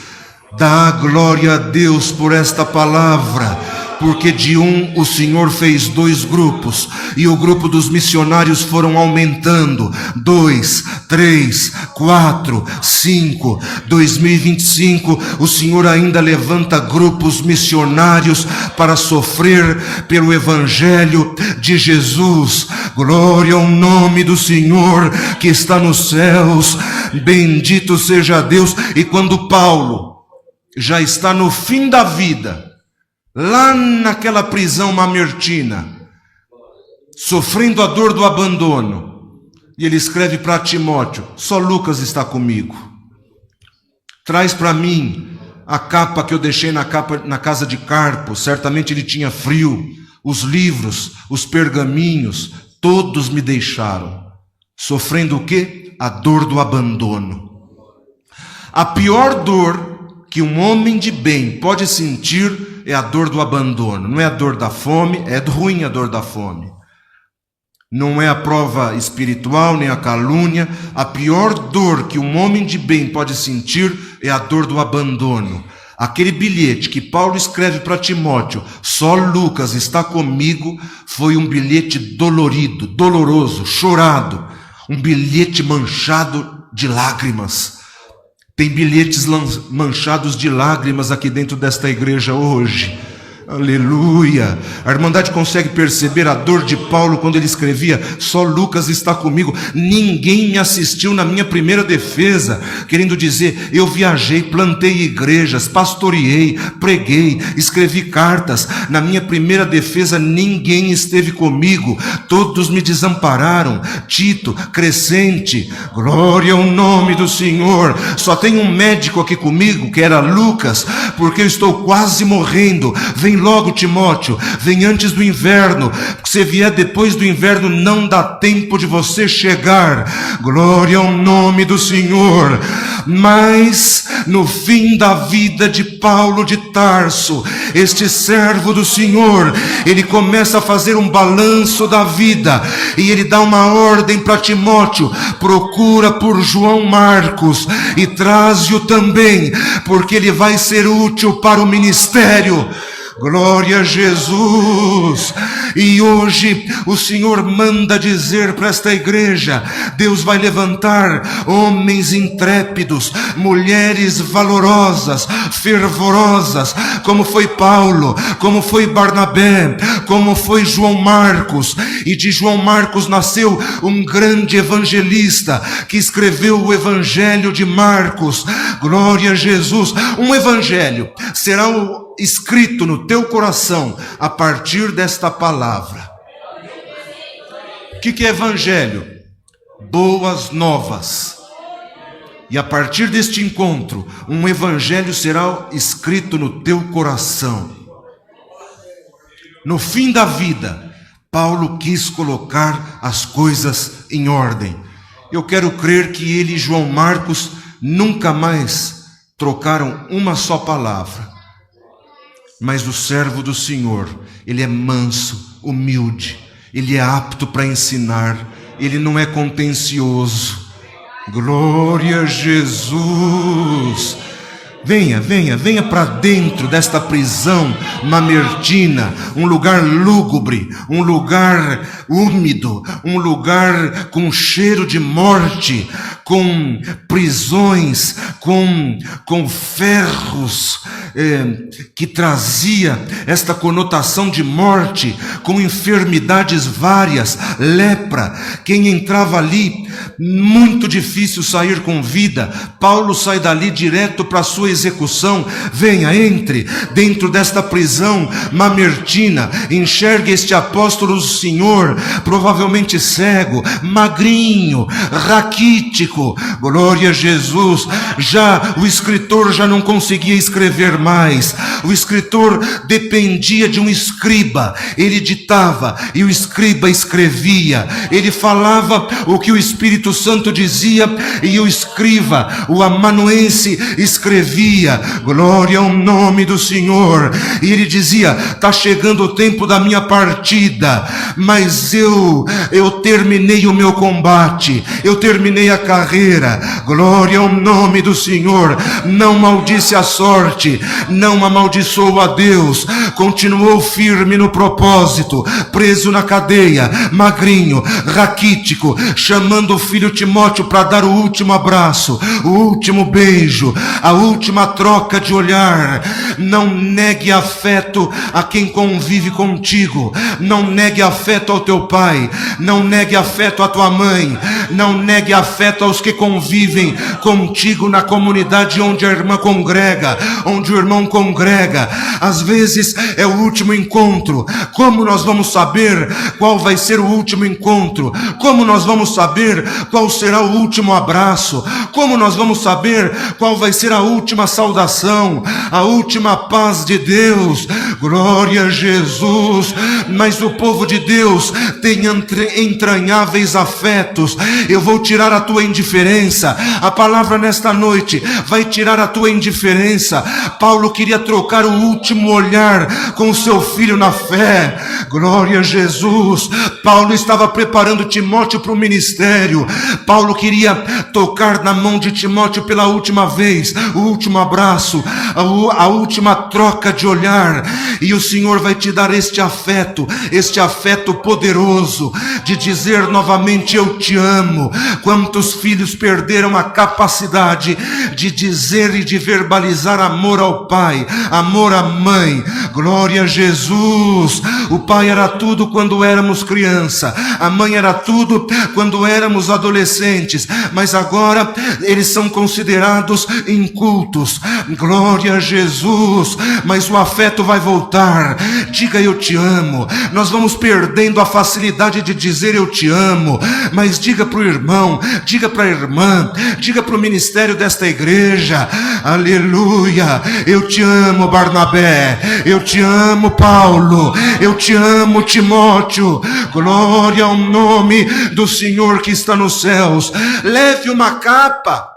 Dá glória a Deus por esta palavra. Porque de um o Senhor fez 2 grupos, e o grupo dos missionários foram aumentando, 2, 3, 4, 5, 2025, o Senhor ainda levanta grupos missionários para sofrer pelo Evangelho de Jesus. Glória ao nome do Senhor que está nos céus, bendito seja Deus. E quando Paulo já está no fim da vida, lá naquela prisão mamertina, sofrendo a dor do abandono, e ele escreve para Timóteo, só Lucas está comigo, traz para mim a capa que eu deixei na casa de Carpo, certamente ele tinha frio, os livros, os pergaminhos, todos me deixaram, sofrendo o quê? A dor do abandono. A pior dor que que um homem de bem pode sentir é a dor do abandono. Não é a dor da fome, é ruim a dor da fome. Não é a prova espiritual, nem a calúnia. A pior dor que um homem de bem pode sentir é a dor do abandono. Aquele bilhete que Paulo escreve para Timóteo, só Lucas está comigo, foi um bilhete dolorido, doloroso, chorado. Um bilhete manchado de lágrimas. Tem bilhetes manchados de lágrimas aqui dentro desta igreja hoje. Aleluia! A Irmandade consegue perceber a dor de Paulo quando ele escrevia: só Lucas está comigo, ninguém me assistiu na minha primeira defesa. Querendo dizer, eu viajei, plantei igrejas, pastoreei, preguei, escrevi cartas. Na minha primeira defesa ninguém esteve comigo, todos me desampararam. Tito, Crescente, glória ao nome do Senhor. Só tem um médico aqui comigo, que era Lucas, porque eu estou quase morrendo. Vem logo, Timóteo, vem antes do inverno, porque se vier depois do inverno não dá tempo de você chegar. Glória ao nome do Senhor. Mas no fim da vida de Paulo de Tarso, este servo do Senhor, ele começa a fazer um balanço da vida, e ele dá uma ordem para Timóteo: procura por João Marcos e traze-o também, porque ele vai ser útil para o ministério. Glória a Jesus. E hoje o Senhor manda dizer para esta igreja: Deus vai levantar homens intrépidos, mulheres valorosas, fervorosas, como foi Paulo, como foi Barnabé, como foi João Marcos. E de João Marcos nasceu um grande evangelista que escreveu o Evangelho de Marcos. Glória a Jesus. Um evangelho será escrito no teu coração a partir desta palavra. O que é evangelho? Boas novas. E a partir deste encontro, um evangelho será escrito no teu coração. No fim da vida, Paulo quis colocar as coisas em ordem. Eu quero crer que ele e João Marcos nunca mais trocaram uma só palavra. Mas o servo do Senhor, ele é manso, humilde, ele é apto para ensinar, ele não é contencioso. Glória a Jesus. Venha para dentro desta prisão mamertina, um lugar lúgubre, um lugar úmido, um lugar com cheiro de morte, com prisões, com ferros, que trazia esta conotação de morte, com enfermidades várias, lepra. Quem entrava ali, muito difícil sair com vida. Paulo sai dali direto para a sua execução. Venha, entre dentro desta prisão mamertina, enxergue este apóstolo do Senhor, provavelmente cego, magrinho, raquítico. Glória a Jesus. O escritor já não conseguia escrever mais. O escritor dependia de um escriba. Ele ditava e o escriba escrevia. Ele falava o que o Espírito Santo dizia e o escriba, o amanuense, escrevia. Glória ao nome do Senhor. E ele dizia: está chegando o tempo da minha partida, mas eu terminei o meu combate, eu terminei a carreira. Glória ao nome do Senhor. Não maldisse a sorte, não amaldiçoou a Deus, continuou firme no propósito, preso na cadeia, magrinho, raquítico, chamando o filho Timóteo para dar o último abraço, o último beijo, a última troca de olhar. Não negue afeto a quem convive contigo, não negue afeto ao teu pai, não negue afeto à tua mãe, não negue afeto aos que convivem contigo na comunidade onde a irmã congrega, onde o irmão congrega. entrega. Às vezes é o último encontro. Como nós vamos saber qual vai ser o último encontro? Como nós vamos saber qual será o último abraço? Como nós vamos saber qual vai ser a última saudação, a última paz de Deus? Glória a Jesus. Mas o povo de Deus tem entranháveis afetos. Eu vou tirar a tua indiferença. A palavra nesta noite vai tirar a tua indiferença. Paulo queria trocar o último olhar com o seu filho na fé. Glória a Jesus. Paulo estava preparando Timóteo para o ministério. Paulo queria tocar na mão de Timóteo pela última vez, o último abraço, a última troca de olhar. E o Senhor vai te dar este afeto poderoso de dizer novamente: eu te amo. Quantos filhos perderam a capacidade de dizer e de verbalizar amor ao pai, amor à mãe? Glória a Jesus. O pai era tudo quando éramos criança, a mãe era tudo quando éramos adolescentes, mas agora eles são considerados incultos. Glória a Jesus. Mas o afeto vai voltar. Diga: eu te amo. Nós vamos perdendo a facilidade de dizer eu te amo, mas diga para o irmão, diga para a irmã, diga para o ministério desta igreja: aleluia, eu te amo, Barnabé, eu te amo, Paulo, eu te amo, Timóteo. Glória ao nome do Senhor que está nos céus. Leve uma capa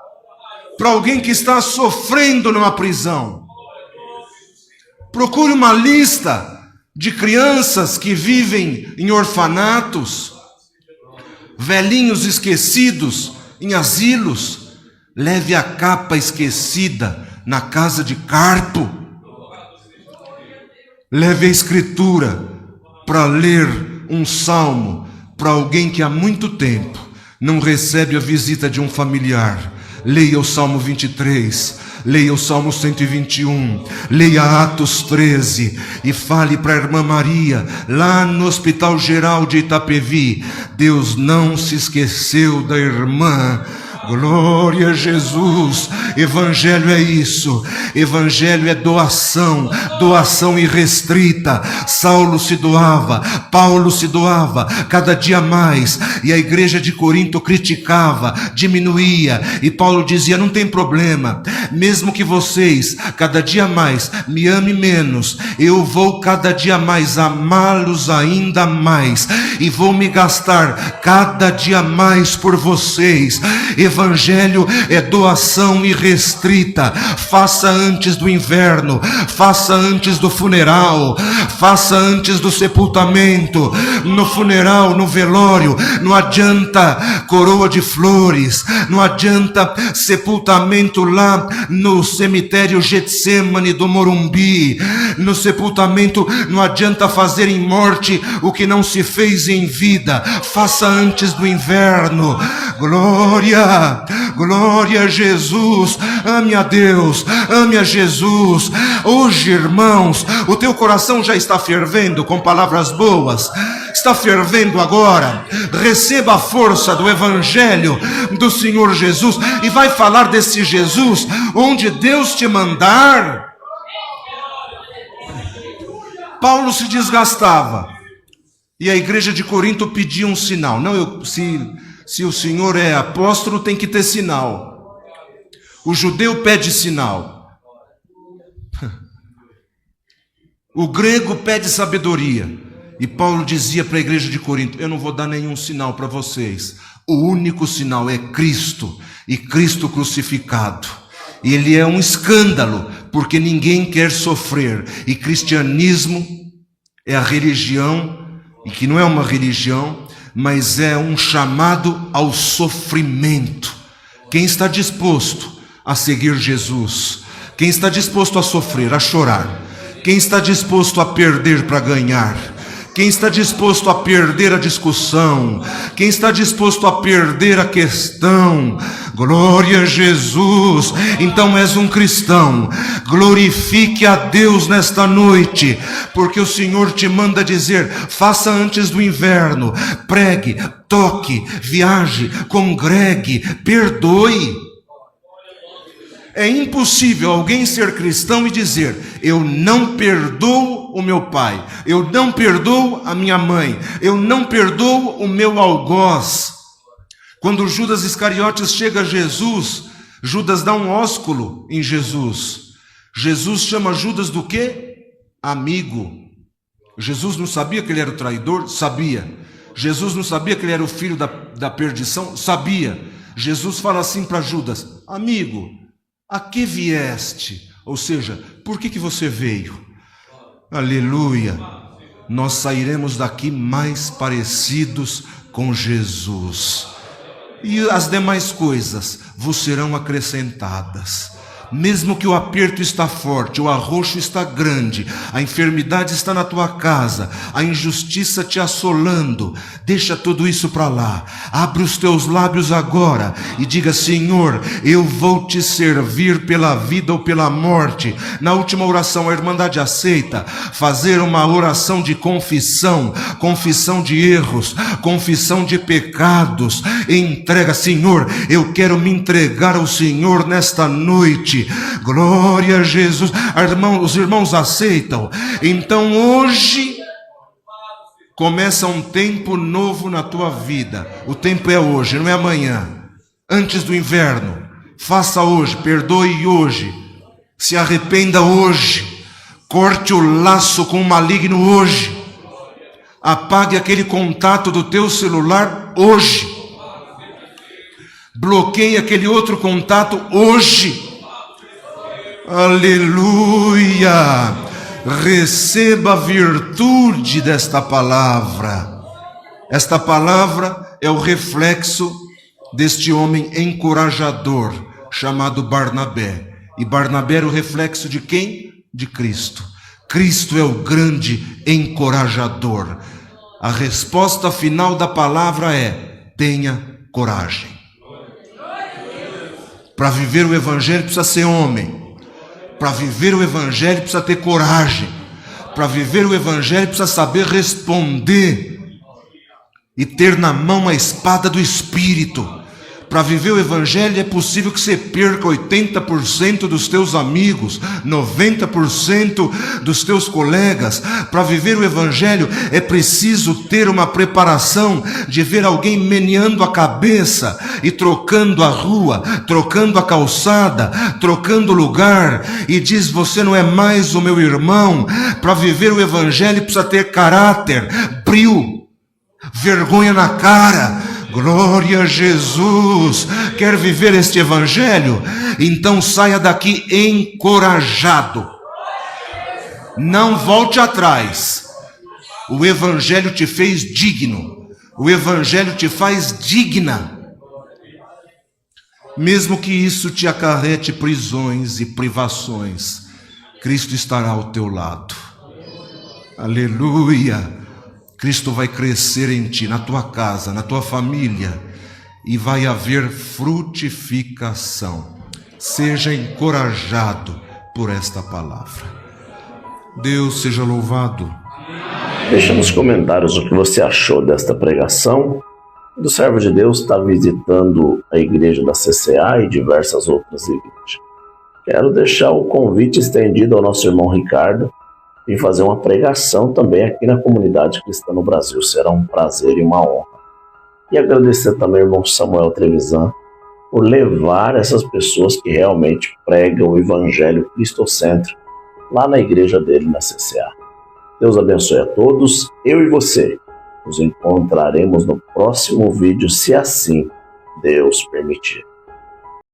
para alguém que está sofrendo numa prisão. Procure uma lista de crianças que vivem em orfanatos, velhinhos esquecidos em asilos. Leve a capa esquecida na casa de Carpo. Leve a escritura para ler um salmo para alguém que há muito tempo não recebe a visita de um familiar. Leia o Salmo 23, leia o Salmo 121, leia Atos 13 e fale para a irmã Maria, lá no Hospital Geral de Itapevi: Deus não se esqueceu da irmã. Glória a Jesus. Evangelho é isso. Evangelho é doação, doação irrestrita. Saulo se doava, Paulo se doava cada dia mais, e a igreja de Corinto criticava, diminuía, e Paulo dizia: não tem problema, mesmo que vocês cada dia mais me amem menos, eu vou cada dia mais amá-los ainda mais, e vou me gastar cada dia mais por vocês. Evangelho é doação irrestrita. Faça antes do inverno, faça antes do funeral, faça antes do sepultamento. No funeral, no velório, não adianta coroa de flores, não adianta sepultamento lá no cemitério Getsemane do Morumbi. No sepultamento não adianta fazer em morte o que não se fez em vida. Faça antes do inverno. Glória, glória a Jesus. Ame a Deus, ame a Jesus. Hoje, irmãos, o teu coração já está fervendo com palavras boas. Está fervendo agora. Receba a força do Evangelho do Senhor Jesus e vai falar desse Jesus onde Deus te mandar. Paulo se desgastava e a igreja de Corinto pedia um sinal. Não, se o Senhor é apóstolo, tem que ter sinal. O judeu pede sinal. O grego pede sabedoria. E Paulo dizia para a igreja de Corinto: eu não vou dar nenhum sinal para vocês. O único sinal é Cristo, e Cristo crucificado. E ele é um escândalo, porque ninguém quer sofrer. E cristianismo é a religião, e que não é uma religião, mas é um chamado ao sofrimento. Quem está disposto a seguir Jesus? Quem está disposto a sofrer, a chorar? Quem está disposto a perder para ganhar? Quem está disposto a perder a discussão? Quem está disposto a perder a questão? Glória a Jesus. Então és um cristão. Glorifique a Deus nesta noite, porque o Senhor te manda dizer: faça antes do inverno. Pregue, toque, viaje, congregue, perdoe. É impossível alguém ser cristão e dizer: eu não perdoo o meu pai, eu não perdoo a minha mãe, eu não perdoo o meu algoz. Quando Judas Iscariotes chega a Jesus, Judas dá um ósculo em Jesus. Jesus chama Judas do quê? Amigo. Jesus não sabia que ele era o traidor? Sabia. Jesus não sabia que ele era o filho da perdição? Sabia. Jesus fala assim para Judas: amigo, a que vieste? Ou seja, por que você veio? Aleluia! Nós sairemos daqui mais parecidos com Jesus. E as demais coisas vos serão acrescentadas. Mesmo que o aperto está forte, o arroxo está grande, a enfermidade está na tua casa, a injustiça te assolando, deixa tudo isso para lá. Abre os teus lábios agora e diga: Senhor, eu vou te servir pela vida ou pela morte. Na última oração, a Irmandade aceita fazer uma oração de confissão, confissão de erros, confissão de pecados. Entrega: Senhor, eu quero me entregar ao Senhor nesta noite. Glória a Jesus. Os irmãos aceitam. Então hoje começa um tempo novo na tua vida. O tempo é hoje, não é amanhã. Antes do inverno. Faça hoje, perdoe hoje, se arrependa hoje, corte o laço com o maligno hoje, apague aquele contato do teu celular hoje, bloqueie aquele outro contato hoje. Aleluia! Receba a virtude desta palavra. Esta palavra é o reflexo deste homem encorajador chamado Barnabé. E Barnabé era o reflexo de quem? De Cristo. Cristo é o grande encorajador. A resposta final da palavra é: tenha coragem. Para viver o evangelho precisa ser homem. Para viver o evangelho precisa ter coragem. Para viver o evangelho precisa saber responder e ter na mão a espada do Espírito. Para viver o evangelho é possível que você perca 80% dos teus amigos, 90% dos teus colegas. Para viver o evangelho é preciso ter uma preparação de ver alguém meneando a cabeça e trocando a rua, trocando a calçada, trocando o lugar, e diz: você não é mais o meu irmão. Para viver o evangelho precisa ter caráter, brio, vergonha na cara. Glória a Jesus. Quer viver este evangelho? Então saia daqui encorajado. Não volte atrás. O evangelho te fez digno. O evangelho te faz digna. Mesmo que isso te acarrete prisões e privações, Cristo estará ao teu lado. Aleluia. Cristo vai crescer em ti, na tua casa, na tua família, e vai haver frutificação. Seja encorajado por esta palavra. Deus seja louvado. Deixa nos comentários o que você achou desta pregação. O servo de Deus está visitando a igreja da CCA e diversas outras igrejas. Quero deixar o convite estendido ao nosso irmão Ricardo e fazer uma pregação também aqui na comunidade cristã no Brasil. Será um prazer e uma honra. E agradecer também ao irmão Samuel Trevisan por levar essas pessoas que realmente pregam o evangelho cristocêntrico lá na igreja dele na CCA. Deus abençoe a todos. Eu e você nos encontraremos no próximo vídeo, se assim Deus permitir.